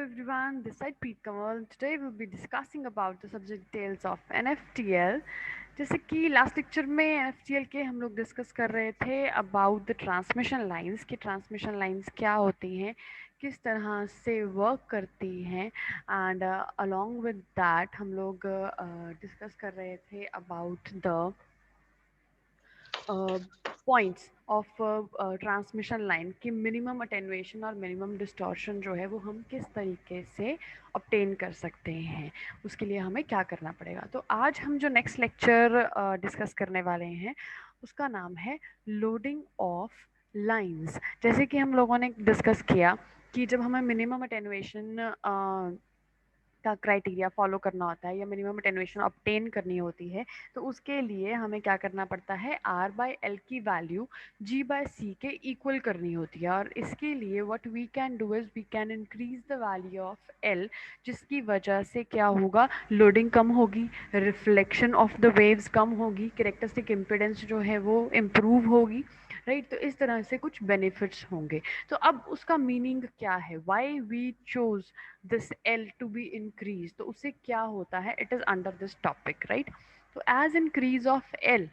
everyone, this side Preet Kamal. Today we'll be discussing about the subject details of NFTL. जैसे कि last lecture में NFTL के हम लोग डिस्कस कर रहे थे अबाउट द ट्रांसमिशन लाइंस कि ट्रांसमिशन लाइंस क्या होती हैं, किस तरह से वर्क करती हैं एंड अलोंग विद दैट हम लोग डिस्कस कर रहे थे about the points of transmission line की मिनिमम अटेनुएशन और मिनिमम डिस्टॉर्शन जो है वो हम किस तरीके से ऑब्टेन कर सकते हैं, उसके लिए हमें क्या करना पड़ेगा। तो आज हम जो नेक्स्ट लेक्चर डिस्कस करने वाले हैं उसका नाम है लोडिंग ऑफ लाइंस। जैसे कि हम लोगों ने डिस्कस किया कि जब हमें मिनिमम अटेनुएशन का क्राइटेरिया फॉलो करना होता है या मिनिमम अटेनुएशन ऑब्टेन करनी होती है, तो उसके लिए हमें क्या करना पड़ता है, आर बाय एल की वैल्यू जी बाय सी के इक्वल करनी होती है। और इसके लिए what we can do is we can increase the value of L, जिसकी वजह से क्या होगा, लोडिंग कम होगी, रिफ्लेक्शन ऑफ द वेव्स कम होगी, कैरेक्टरिस्टिक इम्पिडेंस जो है वो इम्प्रूव होगी, राइट। तो इस तरह से कुछ बेनिफिट्स होंगे। तो अब उसका मीनिंग क्या है, why we chose this L to be increase, तो उससे क्या होता है, it is under this topic, right. तो एज इंक्रीज ऑफ एल,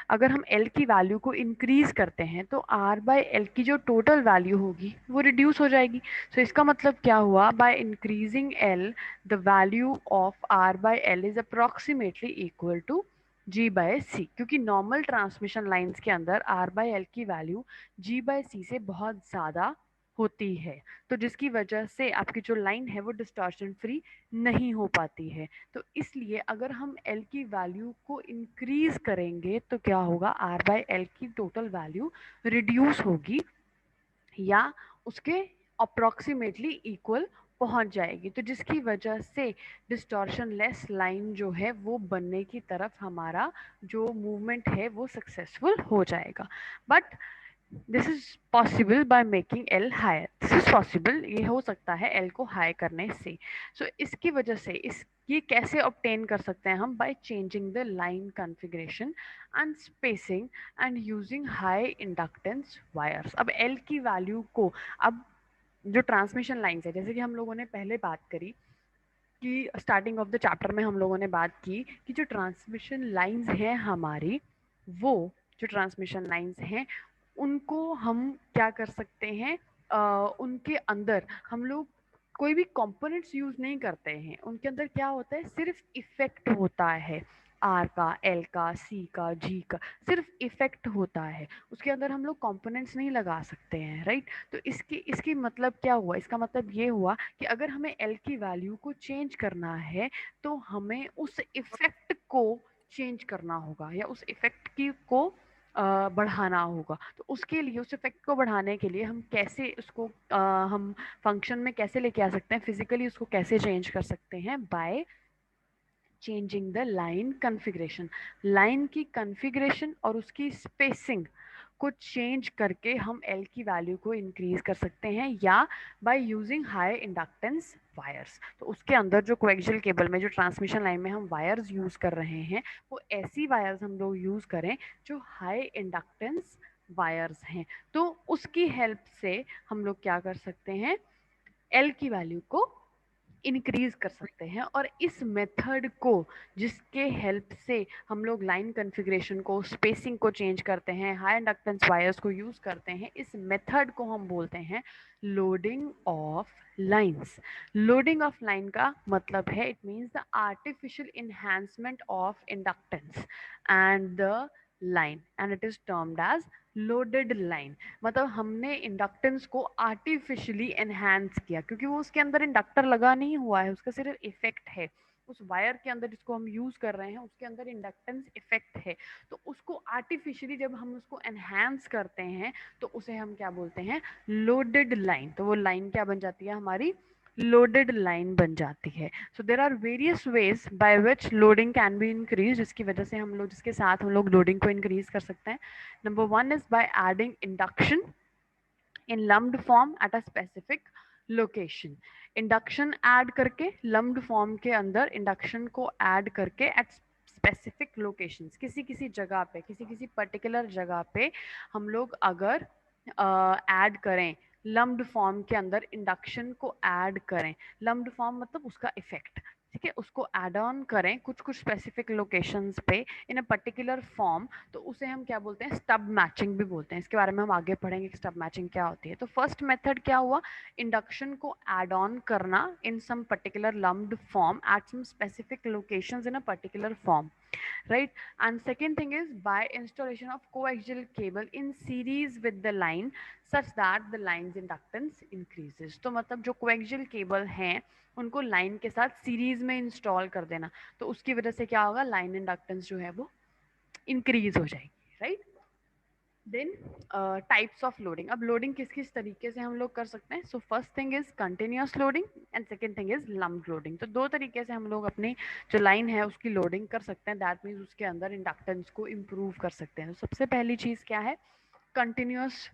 अगर हम एल की वैल्यू को इंक्रीज करते हैं तो आर बाय एल की जो टोटल वैल्यू होगी वो रिड्यूस हो जाएगी। तो इसका मतलब क्या हुआ, by increasing L the value of R by L is approximately equal to G by C, क्योंकि नॉर्मल ट्रांसमिशन लाइंस के अंदर आर बाय एल की वैल्यू जी बाय सी से बहुत ज़्यादा होती है, तो जिसकी वजह से आपकी जो लाइन है वो डिस्टॉर्शन फ्री नहीं हो पाती है। तो इसलिए अगर हम एल की वैल्यू को इंक्रीज करेंगे तो क्या होगा, आर बाय एल की टोटल वैल्यू रिड्यूस होगी या उसके अप्रोक्सीमेटली इक्वल पहुंच जाएगी, तो जिसकी वजह से डिस्टॉर्शन लेस लाइन जो है वो बनने की तरफ हमारा जो मूवमेंट है वो सक्सेसफुल हो जाएगा। But this is possible by making L higher, this is possible, ये हो सकता है एल को हाई करने से। सो इसकी वजह से इस ये कैसे ऑब्टेन कर सकते हैं हम, by changing the line configuration and spacing and using high inductance wires. अब एल की वैल्यू को, अब जो ट्रांसमिशन लाइन्स है, जैसे कि हम लोगों ने पहले बात करी कि स्टार्टिंग ऑफ द चैप्टर में हम लोगों ने बात की कि जो ट्रांसमिशन लाइंस हैं हमारी, वो जो ट्रांसमिशन लाइंस हैं उनको हम क्या कर सकते हैं, उनके अंदर हम लोग कोई भी कंपोनेंट्स यूज नहीं करते हैं। उनके अंदर क्या होता है, सिर्फ इफेक्ट होता है, आर का, एल का, सी का, जी का, सिर्फ इफेक्ट होता है। उसके अंदर हम लोग कंपोनेंट्स नहीं लगा सकते हैं, राइट। तो इसकी इसकी मतलब क्या हुआ, इसका मतलब ये हुआ कि अगर हमें एल की वैल्यू को चेंज करना है तो हमें उस इफेक्ट को चेंज करना होगा या उस इफेक्ट की को बढ़ाना होगा। तो उसके लिए, उस इफेक्ट को बढ़ाने के लिए हम कैसे उसको हम फंक्शन में कैसे लेके आ सकते हैं, फिजिकली उसको कैसे चेंज कर सकते हैं, by changing the line configuration. Line की कॉन्फ़िगरेशन और उसकी स्पेसिंग को चेंज करके हम एल की वैल्यू को इंक्रीज कर सकते हैं, या by using high inductance wires. तो उसके अंदर जो कोएक्सियल केबल में, जो ट्रांसमिशन लाइन में हम वायर्स यूज कर रहे हैं, वो ऐसी वायर्स हम लोग यूज करें जो हाई इंडक्टेंस वायर्स हैं। तो उसकी हेल्प से हम लोग क्या कर सकते हैं, एल की वैल्यू को इंक्रीज कर सकते हैं। और इस मेथड को, जिसके हेल्प से हम लोग लाइन कॉन्फ़िगरेशन को, स्पेसिंग को चेंज करते हैं, हाई इंडक्टेंस वायर्स को यूज करते हैं, इस मेथड को हम बोलते हैं loading of lines. Loading of line का मतलब है, it means the artificial enhancement of inductance and the line, and it is termed as loaded line. मतलब हमने इंडक्टेंस को आर्टिफिशियली एनहांस किया, क्योंकि वो उसके अंदर इंडक्टर लगा नहीं हुआ है, उसका सिर्फ इफेक्ट है। उस वायर के अंदर जिसको हम यूज कर रहे हैं उसके अंदर इंडक्टेंस इफेक्ट है, तो उसको आर्टिफिशियली जब हम उसको एनहांस करते हैं तो उसे हम क्या बोलते हैं, लोडेड लाइन। तो वो लाइन क्या बन जाती है हमारी, लोडेड लाइन बन जाती है। So there are various ways by which loading can be increase, जिसकी वजह से हम लोग, जिसके साथ हम लोग लोडिंग को इंक्रीज कर सकते हैं। Number one is by adding induction in lumped form at a specific location. Induction add करके, लम्ब्ड फॉर्म के अंदर इंडक्शन को ऐड करके एट स्पेसिफिक लोकेशंस, किसी किसी जगह पे, किसी किसी पर्टिकुलर जगह पे हम लोग अगर ऐड करें लम्प्ड फॉर्म के अंदर इंडक्शन को ऐड करें, लम्प्ड फॉर्म मतलब उसका इफेक्ट, ठीक है, उसको ऐड ऑन करें कुछ कुछ स्पेसिफिक लोकेशंस पे इन अ पर्टिकुलर फॉर्म, तो उसे हम क्या बोलते हैं, स्टब मैचिंग भी बोलते हैं। इसके बारे में हम आगे पढ़ेंगे कि स्टब मैचिंग क्या होती है। तो फर्स्ट मेथड क्या हुआ, इंडक्शन को ऐड ऑन करना in some particular lumped form at some specific locations in a particular form, right? And second thing is by installation of coaxial cable in series with the line such that the line's inductance increases। तो मतलब जो coaxial cable हैं उनको line के साथ series में install कर देना, तो उसकी वजह से क्या होगा, लाइन इंडक्टेंस जो है वो इंक्रीज हो जाएगी, right. Then types of loading, अब लोडिंग किस किस तरीके से हम लोग कर सकते हैं। So first thing is continuous loading and second thing is lump loading. तो दो तरीके से हम लोग अपनी जो लाइन है उसकी लोडिंग कर सकते हैं, दैट मीन्स उसके अंदर इंडक्टेंस को इम्प्रूव कर सकते हैं। तो सबसे पहली चीज़ क्या है, कंटिन्यूस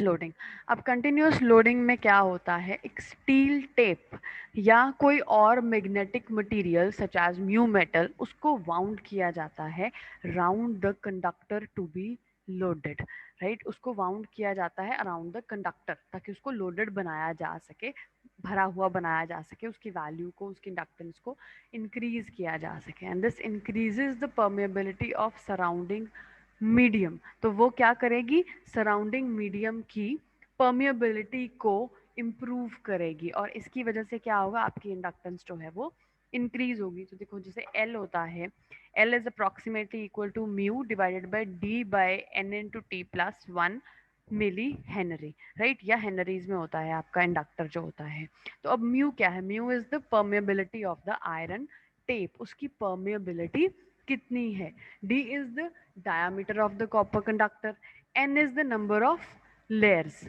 लोडिंग। अब कंटिन्यूस लोडिंग में क्या होता है, एक स्टील टेप या कोई और magnetic material such as mu metal, उसको वाउंड किया जाता है round the conductor to be loaded, right. उसको वाउंड किया जाता है अराउंड द कंडक्टर ताकि उसको लोडेड बनाया जा सके, भरा हुआ बनाया जा सके, उसकी वैल्यू को, उसकी इंडक्टेंस को इंक्रीज किया जा सके, and this increases the permeability of surrounding medium. तो वो क्या करेगी, सराउंडिंग मीडियम की परमिएबिलिटी को इम्प्रूव करेगी, और इसकी वजह से क्या होगा, आपकी इंडक्टेंस जो है वो इंक्रीज होगी। तो देखो जैसे L होता है, L is approximately equal to mu divided by D by N into T plus 1 milli henry, right, या हेनरीज में होता है आपका इंडक्टर जो होता है। तो अब म्यू क्या है, mu is the permeability of the iron tape, उसकी परमिएबिलिटी कितनी है। D is the diameter of the copper conductor, N is the number of layers,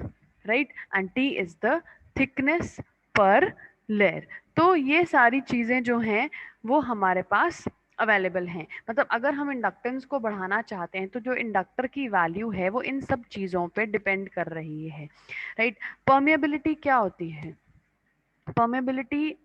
right, and T is the thickness per layer। तो ये सारी चीजें जो हैं वो हमारे पास अवेलेबल हैं। मतलब अगर हम इंडक्टेंस को बढ़ाना चाहते हैं तो जो इंडक्टर की वैल्यू है वो इन सब चीजों पे डिपेंड कर रही है, राइट। परमिएबिलिटी क्या होती है, परमेबिलिटी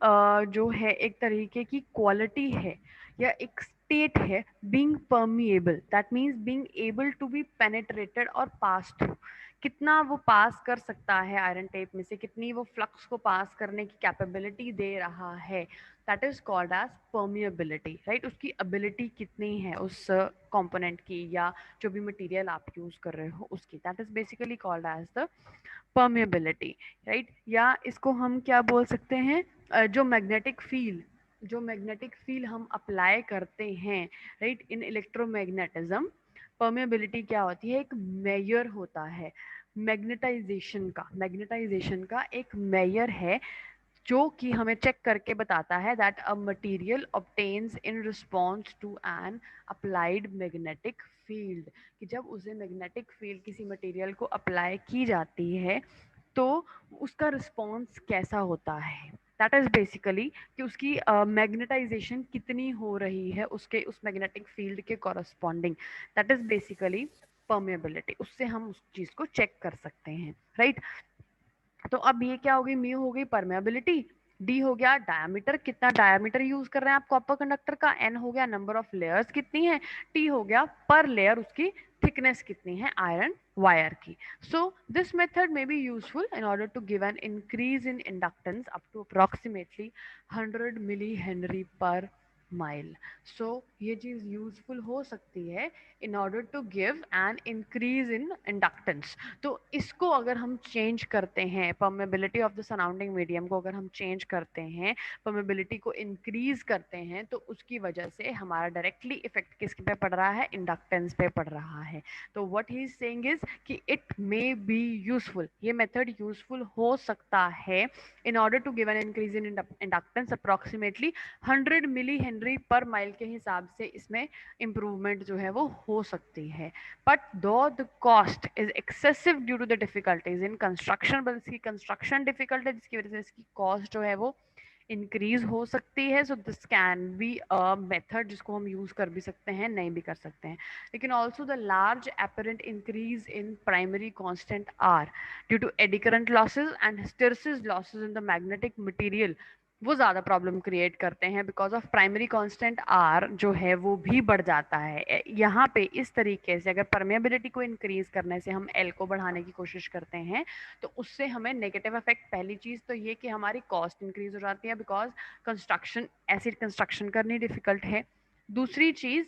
जो है एक तरीके की क्वालिटी है या एक स्टेट है, being permeable, that means being able to be penetrated और पास थ्रू, कितना वो पास कर सकता है आयरन टेप में से, कितनी वो फ्लक्स को पास करने की कैपेबिलिटी दे रहा है, that is called as permeability, right. उसकी एबिलिटी कितनी है उस कंपोनेंट की या जो भी मटेरियल आप यूज कर रहे हो उसकी, that is basically called as the permeability, right. या इसको हम क्या बोल सकते हैं, जो मैग्नेटिक फील्ड हम अप्लाई करते हैं, राइट, इन इलेक्ट्रोमैग्नेटिज्म, परमिएबिलिटी क्या होती है, एक मेजर होता है मैग्नेटाइजेशन का एक मेजर है जो कि हमें चेक करके बताता है that a material obtains in response to an applied magnetic field, कि जब उसे मैग्नेटिक फील्ड किसी मटेरियल को अप्लाई की जाती है तो उसका रिस्पॉन्स कैसा होता है, दैट इज बेसिकली कि उसकी मैग्नेटाइजेशन कितनी हो रही है उसके उस मैग्नेटिक फील्ड के corresponding, that is basically permeability. उससे हम उस चीज को चेक कर सकते हैं, राइट। तो अब ये क्या हो गई, म्यू हो गई परमेबिलिटी, डी हो गया डायमीटर, कितना डायमीटर यूज कर रहे हैं आप कॉपर कंडक्टर का, एन हो गया नंबर ऑफ लेयर्स कितनी है, टी हो गया पर लेयर उसकी थिकनेस कितनी है आयरन वायर की। सो this method may be useful in order to give an increase in inductance up to approximately 100 millihenry per mile। So ये चीज यूजफुल हो सकती है in order to give an increase in inductance. तो इसको अगर हम चेंज करते हैं, permeability of the surrounding medium को अगर हम चेंज करते हैं, परमेबिलिटी को इंक्रीज करते हैं, तो उसकी वजह से हमारा डायरेक्टली इफेक्ट किस पे पड़ रहा है, इंडक्टेंस पे पड़ रहा है। तो what he is saying is कि इट मे बी यूजफुल, ये मेथड यूजफुल हो सकता है in order to give an increase in inductance approximately 100 milli henry per mile के हिसाब से इसमें इंप्रूवमेंट जो है वो हो सकती है। But though the cost is excessive due to the difficulties in construction, but इसकी कंस्ट्रक्शन डिफिकल्ट है जिसकी वजह से इसकी कॉस्ट जो है वो इंक्रीज हो सकती है। So this can be a method जिसको हम यूज कर भी सकते हैं, नहीं भी कर सकते हैं। लेकिन also the large apparent increase in primary constant R due to eddy current losses and hysteresis losses in the magnetic material वो ज़्यादा प्रॉब्लम क्रिएट करते हैं because of primary constant R जो है वो भी बढ़ जाता है। यहाँ पे इस तरीके से अगर परमेबिलिटी को इंक्रीज करने से हम एल को बढ़ाने की कोशिश करते हैं तो उससे हमें नेगेटिव इफेक्ट, पहली चीज़ तो ये कि हमारी कॉस्ट इंक्रीज हो जाती है बिकॉज कंस्ट्रक्शन, एसिड कंस्ट्रक्शन करनी डिफिकल्ट है। दूसरी चीज़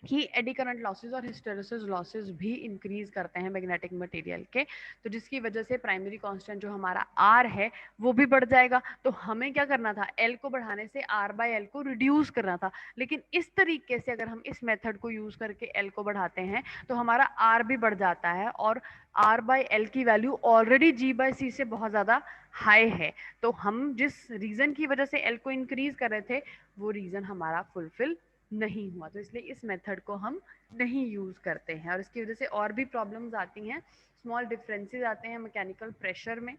कि एडी करंट लॉसेस और हिस्टेरेसिस लॉसेस भी इंक्रीज करते हैं मैग्नेटिक मटेरियल के, तो जिसकी वजह से प्राइमरी कांस्टेंट जो हमारा आर है वो भी बढ़ जाएगा। तो हमें क्या करना था, एल को बढ़ाने से आर बाय एल को रिड्यूस करना था, लेकिन इस तरीके से अगर हम इस मेथड को यूज करके एल को बढ़ाते हैं तो हमारा आर भी बढ़ जाता है और आर बाय एल की value already ji by C से बहुत ज़्यादा हाई है। तो हम जिस रीज़न की वजह से एल को इंक्रीज कर रहे थे वो रीज़न हमारा फुलफिल नहीं हुआ, तो इसलिए इस मेथड को हम नहीं यूज़ करते हैं और इसकी वजह से और भी प्रॉब्लम्स आती हैं, स्मॉल डिफरेंसेस आते हैं मैकेनिकल प्रेशर में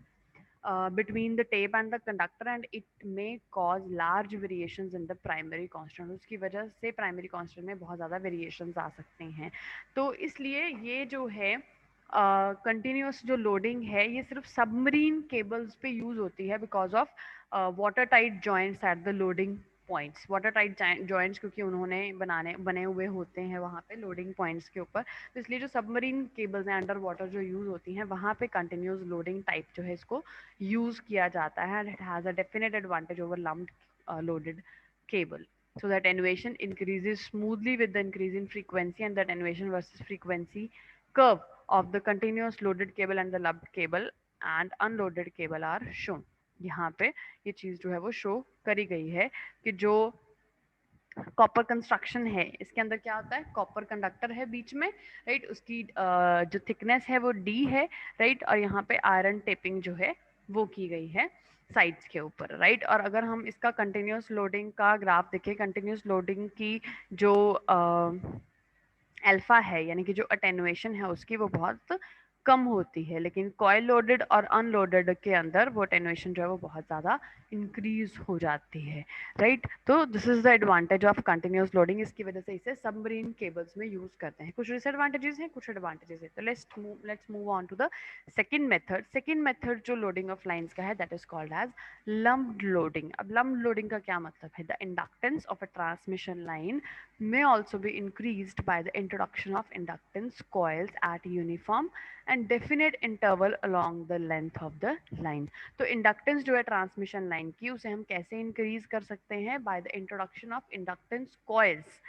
between the tape and the conductor and it may cause large variations in the primary constant, उसकी वजह से प्राइमरी कांस्टेंट में बहुत ज़्यादा वेरिएशंस आ सकते हैं। तो इसलिए ये जो है कंटिन्यूस जो लोडिंग है ये सिर्फ सबमरीन केबल्स पे यूज़ होती है because of water tight joints at the loading points. Water tight joints क्योंकि उन्होंने बने हुए होते हैं वहाँ पे लोडिंग पॉइंट्स के ऊपर, तो इसलिए जो सबमरीन केबल्स हैं अंडर वाटर जो यूज़ होती हैं वहाँ पे कंटिन्यूस लोडिंग टाइप जो है इसको यूज़ किया जाता है and it has a definite advantage over lumped loaded cable, so that attenuation increases smoothly with the increase in frequency and the attenuation versus frequency curve of the continuous loaded cable and the lumped cable and unloaded cable are shown। यहाँ पे ये चीज़ जो है वो show करी गई है कि जो कॉपर कंस्ट्रक्शन है इसके अंदर क्या होता है, कॉपर कंडक्टर है बीच में, राइट, उसकी जो थिकनेस है वो डी है, राइट, और यहाँ पे आयरन टेपिंग जो है वो की गई है साइड्स के ऊपर, राइट। और अगर हम इसका कंटिन्यूस लोडिंग का ग्राफ देखें, कंटिन्यूस लोडिंग की जो अल्फा है यानी कि जो अटेनुएशन है उसकी वो बहुत कम होती है, लेकिन कॉइल लोडेड और अनलोडेड के अंदर वो अटेनुएशन जो है वो बहुत ज़्यादा इंक्रीज हो जाती है, राइट। तो this is the advantage of continuous loading, इसकी वजह से इसे सबमरीन केबल्स में यूज करते हैं। कुछ डिसएडवांटेजेस हैं, कुछ एडवांटेजेस है। तो let's move on to the second method. Second method जो लोडिंग ऑफ लाइंस का है that is called as lumped loading. अब लम्प्ड लोडिंग का क्या मतलब है, the inductance of a transmission line may also be increased by the introduction of inductance coils at uniform and definite interval along the length of the line। तो inductance जो है transmission line की उसे हम कैसे इंक्रीज कर सकते हैं, by the introduction of inductance coils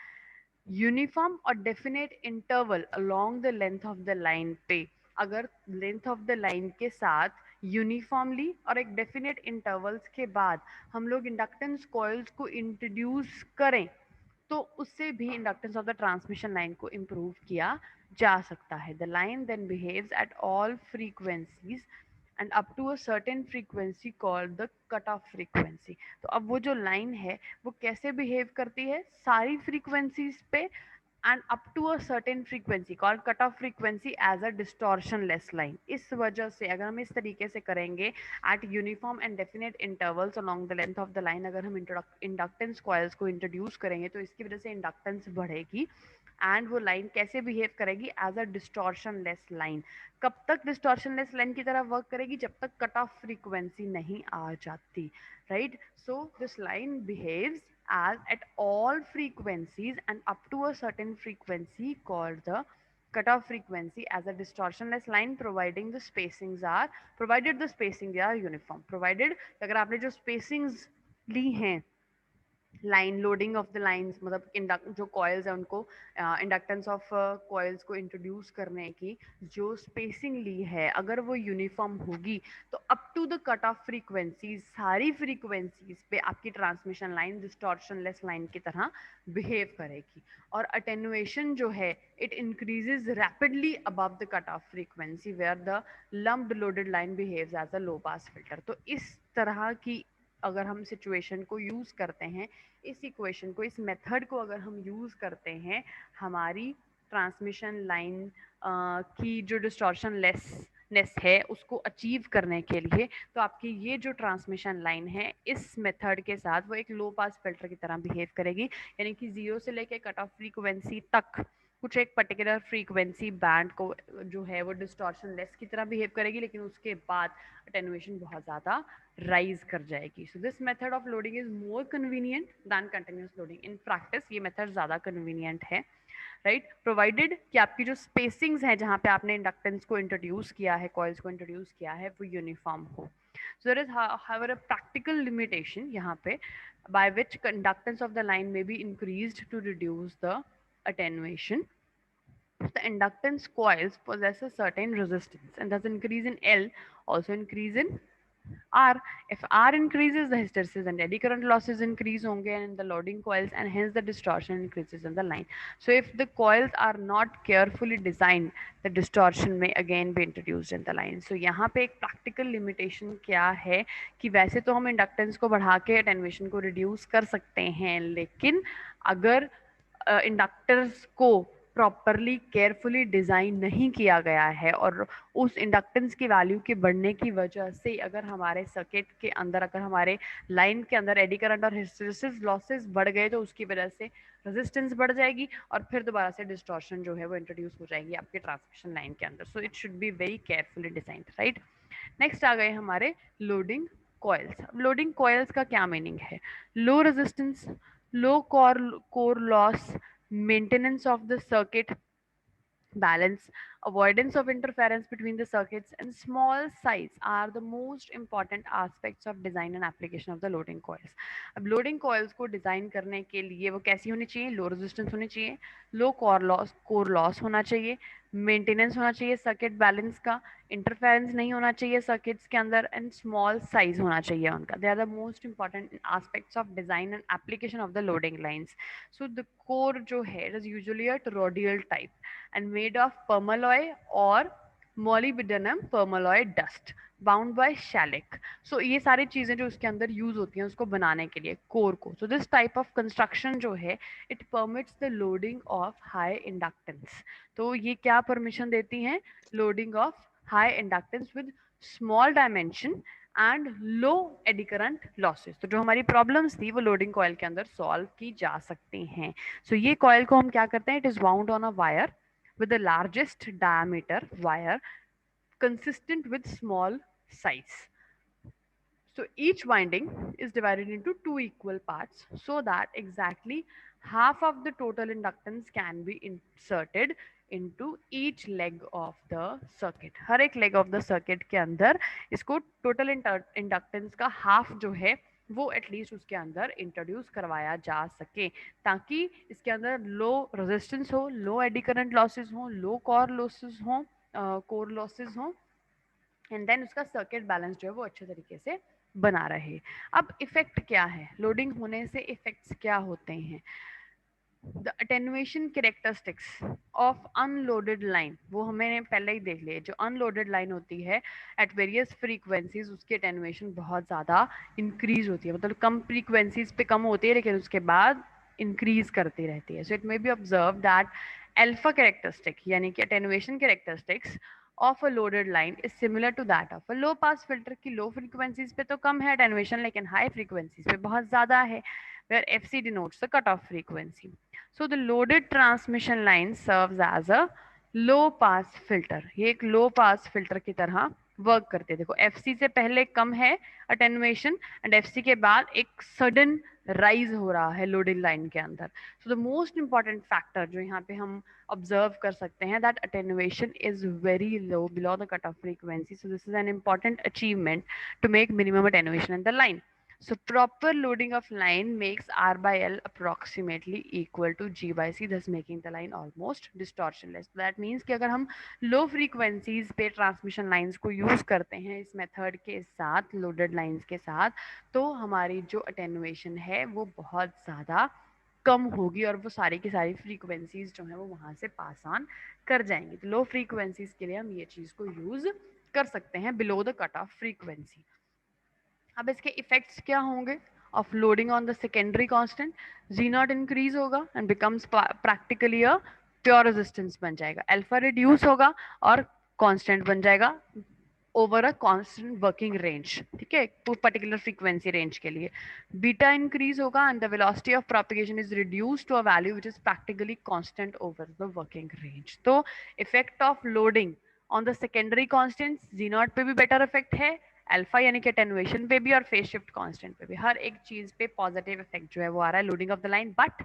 uniform और definite interval along the length of the line पे। अगर लेंथ ऑफ द लाइन के साथ यूनिफॉर्मली और एक डेफिनेट इंटरवल्स के बाद हम लोग इंडक्टेंस कॉइल्स को इंट्रोड्यूस करें तो उससे भी inductance of the transmission line को इम्प्रूव किया जा सकता है। The line then behaves at all frequencies and up to a certain frequency called the cut off frequency. तो अब वो जो लाइन है वो कैसे बिहेव करती है, सारी फ्रीक्वेंसीज पे and up to a certain frequency called cutoff frequency as a distortionless line। इस वजह से अगर हम इस तरीके से करेंगे at uniform and definite intervals along the length of the line, अगर हम इंडक्टेंस कॉइल्स को इंट्रोड्यूस करेंगे तो इसकी वजह से इंडक्टेंस बढ़ेगी एंड वो लाइन कैसे बिहेव करेगी, एज अ डिस्टॉर्शनलेस लाइन। कब तक डिस्टॉर्शनलेस लाइन की तरह वर्क करेगी, जब तक कट ऑफ फ्रीक्वेंसी नहीं आ जाती, right. So this line behaves as at all frequencies and up to a certain frequency called the cutoff frequency as a distortionless line providing the spacings are provided the spacing are uniform। provided अगर आपने जो spacings ली हैं line loading of the lines मतलब जो coils है उनको inductance of coils को introduce करने की जो स्पेसिंग ली है अगर वो यूनिफॉर्म होगी तो up to the cut off frequencies सारी फ्रीक्वेंसीज पे आपकी ट्रांसमिशन लाइन डिस्टॉर्शनलेस लाइन की तरह बिहेव करेगी। और अटेनुएशन जो है it increases rapidly above the cut off frequency where the lumped loaded line behaves as a low pass filter. तो इस तरह की अगर हम सिचुएशन को यूज करते हैं, इस इक्वेशन को, इस मेथड को अगर हम यूज करते हैं हमारी ट्रांसमिशन लाइन की जो डिस्टॉर्शन लेसनेस है उसको अचीव करने के लिए, तो आपकी ये जो ट्रांसमिशन लाइन है इस मेथड के साथ वो एक लो पास फिल्टर की तरह बिहेव करेगी, यानी कि जीरो से लेके कट ऑफ फ्रीक्वेंसी तक कुछ एक पर्टिकुलर फ्रीक्वेंसी बैंड को जो है वो डिस्टॉर्शन लेस की तरह बिहेव करेगी, लेकिन उसके बाद अटेनुएशन बहुत ज़्यादा राइज कर जाएगी. So this method of loading is more convenient than continuous loading. In practice ये मेथड ज़्यादा कन्वीनियंट है, राइट, प्रोवाइडेड कि आपकी जो स्पेसिंग्स हैं जहाँ पे आपने इंडक्टेंस को इंट्रोड्यूस किया है, कॉइल्स को इंट्रोड्यूस किया है, वो यूनिफॉर्म हो. So there is however a practical limitation यहाँ पे by which conductance of the line may be increased to reduce the attenuation. The inductance coils possess a certain resistance, and thus increase in L also increase in R. If R increases, the hysteresis and eddy current losses increase होंगे in the loading coils, and hence the distortion increases in the line. So if the coils are not carefully designed, the distortion may again be introduced in the line. So यहाँ पे एक practical limitation क्या है कि वैसे तो हम inductance को बढ़ा के attenuation को reduce कर सकते हैं, लेकिन अगर इंडक्टर्स को प्रॉपरली केयरफुली डिज़ाइन नहीं किया गया है और उस इंडक्टेंस की वैल्यू के बढ़ने की वजह से अगर हमारे सर्किट के अंदर, अगर हमारे लाइन के अंदर एडी करंट और हिस्टेरेसिस लॉसेस बढ़ गए तो उसकी वजह से रेजिस्टेंस बढ़ जाएगी और फिर दोबारा से डिस्टॉर्शन जो है वो इंट्रोड्यूस हो जाएगी आपके ट्रांसमिशन लाइन के अंदर. So it should be very carefully designed, right. Next आ गए हमारे लोडिंग कॉइल्स. अब लोडिंग कॉइल्स का क्या मीनिंग है? Low resistance, low core loss, maintenance of the circuit balance, avoidance of interference between the circuits, and small size are the most important aspects of design and application of the loading coils. अब loading coils को design करने के लिए वो कैसी होनी चाहिए? Low resistance होनी चाहिए, लो कोर लॉस होना चाहिए, मेंटेनेंस होना चाहिए सर्किट बैलेंस का, इंटरफेरेंस नहीं होना चाहिए सर्किट्स के अंदर, एंड स्मॉल साइज होना चाहिए उनका. They are the most important aspects of design and application of the loading lines. So the core जो है it is usually a toroidal type and made of permalloy or molybdenum permalloy dust bound by shellac. So ये सारी चीजें जो उसके अंदर use होती हैं उसको बनाने के लिए कोर को. So this type of construction जो है it permits the loading of high inductance. तो ये क्या परमिशन देती हैं? Loading of high inductance with small dimension and low eddy current losses. तो जो हमारी प्रॉब्लम्स थी वो लोडिंग कॉयल के अंदर सॉल्व की जा सकती हैं. सो ये कॉयल को हम क्या करते हैं? It is wound on a wire with the largest diameter wire consistent with small size. So each winding is divided into two equal parts so that exactly half of the total inductance can be inserted into each leg of the circuit. हर एक leg of the circuit के अंदर इसको total inductance का half जो है वो at least उसके अंदर इंट्रोड्यूस करवाया जा सके ताकि इसके अंदर लो रेजिस्टेंस हो, लो एडी करंट लॉसेस हो, लो कोर लॉसेस हो, कोर लॉसेस हो, एंड देन उसका सर्किट बैलेंस जो है वो अच्छे तरीके से बना रहे. अब इफेक्ट क्या है? लोडिंग होने से इफेक्ट्स क्या होते हैं? The attenuation characteristics of unloaded line वो हमने पहले ही देख लिया. जो अनलोडेड लाइन होती है एट वेरियस फ्रीक्वेंसीज उसकी अटेनुएशन बहुत ज़्यादा इंक्रीज होती है, मतलब कम फ्रीक्वेंसीज पे कम होती है लेकिन उसके बाद इंक्रीज करती रहती है. So it may be observe that alpha characteristic यानी कि attenuation characteristics of a loaded line is similar to that of a low pass filter की लो फ्रीक्वेंसीज पे तो कम है अटेनुएशन लेकिन हाई फ्रीक्वेंसीज पे बहुत ज़्यादा है, where FC denotes the cutoff frequency. So the loaded transmission line serves as a low pass filter. ये एक low pass filter की तरह वर्क करते हैं. देखो FC से पहले कम है अटेनुएशन एंड FC के बाद एक सडन राइज हो रहा है लोडेड लाइन के अंदर. So the most important factor जो यहाँ पे हम ऑब्जर्व कर सकते हैं that attenuation is very low below the cut off frequency. So this is an important achievement to make minimum attenuation in the line. So proper loading of line makes R by L approximately equal to G by C, thus making the line almost distortionless. So that means कि अगर हम low frequencies पे transmission lines को use करते हैं इस method के साथ, loaded lines के साथ, तो हमारी जो attenuation है वो बहुत ज़्यादा कम होगी और वो सारी की सारी frequencies जो है वो वहाँ से pass on कर जाएंगी. तो low frequencies के लिए हम ये चीज़ को use कर सकते हैं below the cutoff frequency. अब इसके इफेक्ट्स क्या होंगे? Of loading on the secondary constant, G not increase होगा and becomes practically a pure resistance बन जाएगा. अल्फा रिड्यूस होगा और कांस्टेंट बन जाएगा. Over a constant working range, ठीक है, तो पर्टिकुलर फ्रीक्वेंसी रेंज के लिए बीटा इंक्रीज होगा and the velocity of propagation is reduce to a value which is practically constant over the working range. तो effect of loading on the secondary constants ji not पे भी better effect है, alpha यानी कि attenuation पे भी और phase shift constant पे भी, हर एक चीज पे पॉजिटिव इफेक्ट जो है वो आ रहा है loading of the line, but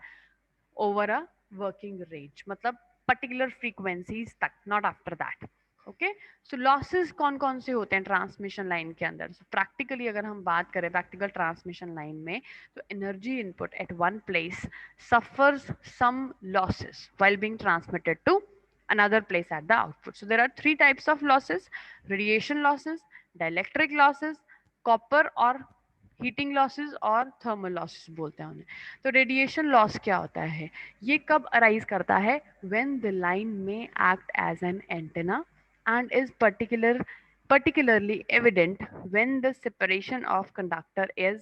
over a working range, मतलब पर्टिकुलर फ्रीक्वेंसीज तक, not after that. Okay, so losses कौन कौन से होते हैं ट्रांसमिशन लाइन के अंदर? सो प्रैक्टिकली अगर हम बात करें प्रैक्टिकल ट्रांसमिशन लाइन में, तो energy input at one place suffers some losses while being transmitted to another place at the output. So there are three types of losses: radiation losses, dielectric losses, copper और heating losses और thermal losses बोलते हैं उन्हें। तो radiation loss क्या होता है, ये कब अराइज करता है? व्हेन द लाइन में act as an antenna and is particularly evident when the separation of conductor is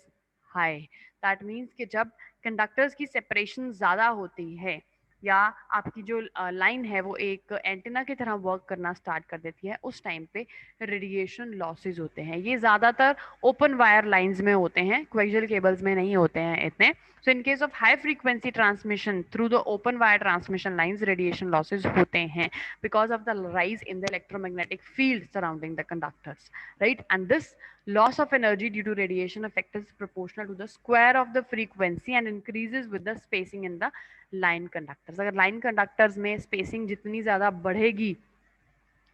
high. That means कि जब कंडक्टर्स की सेपरेशन ज़्यादा होती है या आपकी जो लाइन है वो एक एंटेना की तरह वर्क करना स्टार्ट कर देती है, उस टाइम पे रेडिएशन लॉसेज होते हैं। ये ज़्यादातर ओपन वायर लाइंस में होते हैं, कोएक्सियल केबल्स में नहीं होते हैं इतने। So in case of high frequency transmission through the open wire transmission lines, radiation losses होते हैं because of the rise in the electromagnetic field surrounding the conductors, right? And this loss of energy due to radiation effect is proportional to the square of the frequency and increases with the spacing in the line conductors. अगर line conductors में spacing जितनी ज़्यादा बढ़ेगी,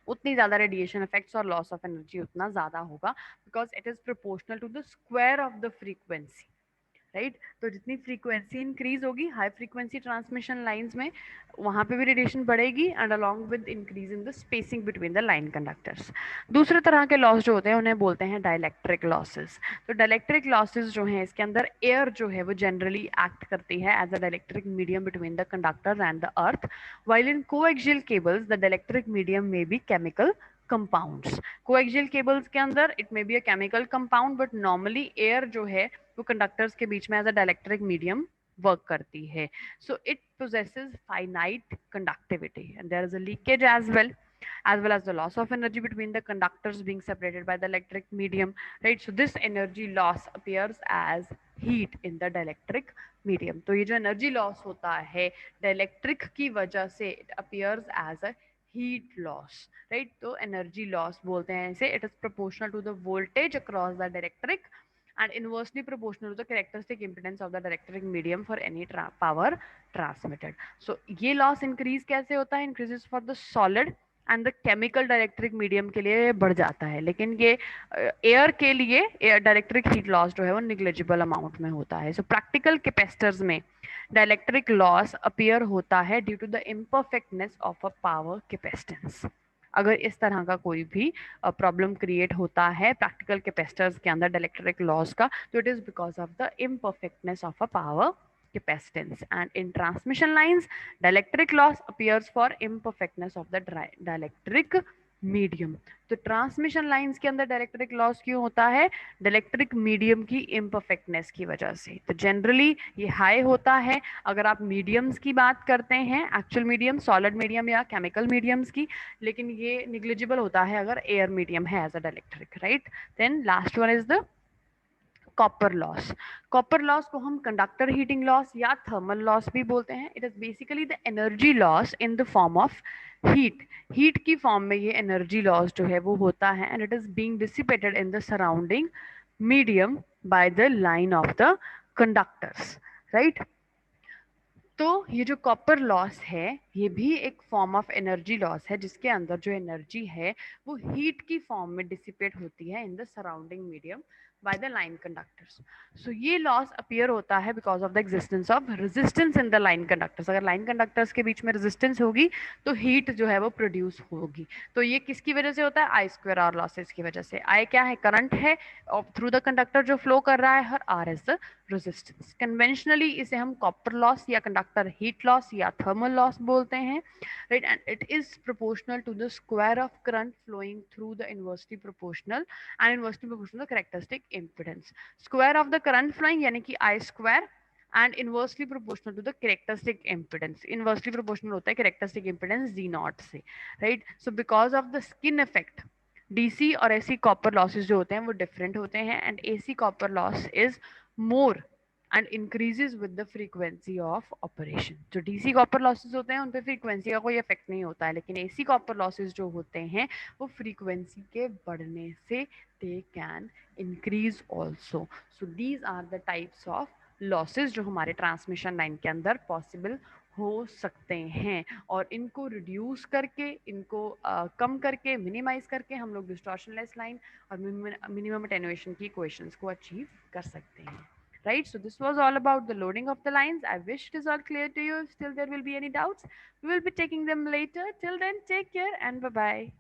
उतनी ज़्यादा radiation effects और loss of energy उतना ज़्यादा होगा, because it is proportional to the square of the frequency, right? तो जितनी फ्रीक्वेंसी इंक्रीज होगी हाई फ्रीक्वेंसी ट्रांसमिशन लाइंस में, वहां पे भी रेडिएशन बढ़ेगी and along with increase in the spacing between the line conductors. दूसरे तरह के लॉस जो होते हैं उन्हें बोलते हैं डाइलेक्ट्रिक लॉसेस। तो डाइलेक्ट्रिक लॉसेस जो हैं, इसके अंदर एयर जो है वो जनरली एक्ट करती है as a dielectric medium between the conductor and the earth, while in coaxial cables the dielectric medium may be chemical compounds. coaxial cables के अंदर it may be a chemical compound, but normally air जो है वो conductors के बीच में as a dielectric medium work करती है। So it possesses finite conductivity and there is a leakage as well as the loss of energy between the conductors being separated by the electric medium, right? So this energy loss appears as heat in the dielectric medium. तो ये जो energy loss होता है dielectric की वजह से it appears as a heat loss, right? तो energy loss बोलते हैं इसे, it is proportional to the voltage across the dielectric and inversely proportional to the characteristic impedance of the dielectric medium for any power transmitted. So ये loss increase कैसे होता है? Increases for the solid and the chemical डायरेक्ट्रिक medium के लिए बढ़ जाता है, लेकिन ये एयर के लिए एयर डायरेक्ट्रिक हीट लॉस जो है वो निग्लेजिबल अमाउंट में होता है। सो प्रैक्टिकल कैपेसिटर्स में डायलेक्ट्रिक लॉस अपीयर होता है due to the imperfectness of a power capacitance. अगर इस तरह का कोई भी प्रॉब्लम क्रिएट होता है प्रैक्टिकल कैपेसिटर्स के अंदर डायलेक्ट्रिक लॉस का, तो it is because of the imperfectness of a power capacitance. And in transmission lines dielectric loss appears for imperfectness of the dielectric medium. तो ट्रांसमिशन लाइंस के अंदर डायरेक्ट्रिक loss क्यों होता है? डायलेक्ट्रिक मीडियम की इम्परफेक्टनेस की वजह से। तो जनरली ये हाई होता है अगर आप मीडियम्स की बात करते हैं, एक्चुअल मीडियम, सॉलिड मीडियम या केमिकल मीडियम्स की, लेकिन ये निग्लिजिबल होता है अगर एयर मीडियम है as a dielectric, right? Then last one is the copper loss. Copper loss को हम कंडक्टर हीटिंग लॉस या थर्मल लॉस भी बोलते हैं। It is basically the energy loss in the form of heat. Heat की फॉर्म में ये एनर्जी लॉस जो है वो होता है and it is being dissipated in the surrounding medium by the line of the conductors, right? तो ये जो कॉपर लॉस है ये भी एक फॉर्म ऑफ एनर्जी लॉस है, जिसके अंदर जो एनर्जी है वो हीट की फॉर्म में डिसिपेट होती है in the surrounding medium by the line conductors. So ये loss appear होता है because of the existence of resistance in the line conductors. अगर line conductors के बीच में resistance होगी तो heat जो है वो produce होगी। तो ये किसकी वजह से होता है? I square R losses की वजह से। I क्या है? करंट है और थ्रू द कंडक्टर जो फ्लो कर रहा है, हर R is the resistance. Conventionally इसे हम copper loss या conductor heat loss या thermal loss बोलते हैं, right? And it is proportional to the square of current flowing through the inversely proportional and inversely proportional to the characteristic impedance. Square of the current flowing यानी कि I square and inversely proportional to the characteristic impedance. Inversely proportional होता है characteristic impedance Z naught से, right? So because of the skin effect, DC और AC copper losses जो होते हैं वो डिफरेंट होते हैं, and AC copper loss is more and increases with the frequency of operation. जो डीसी कॉपर लॉसेस होते हैं उन पे फ्रीक्वेंसी का कोई इफेक्ट नहीं होता है, लेकिन एसी कॉपर लॉसेस जो होते हैं वो फ्रीक्वेंसी के बढ़ने से they can increase also. So these are the types of losses जो हमारे ट्रांसमिशन लाइन के अंदर पॉसिबल हो सकते हैं, और इनको रिड्यूस करके, इनको कम करके, मिनिमाइज करके हम लोग डिस्टॉर्शनलेस लाइन और मिनिमम अटेन्युएशन की इक्वेशंस को अचीव कर सकते हैं। Right, so this was all about the loading of the lines. I wish it is all clear to you. If still there will be any doubts, we will be taking them later. Till then, take care and bye bye.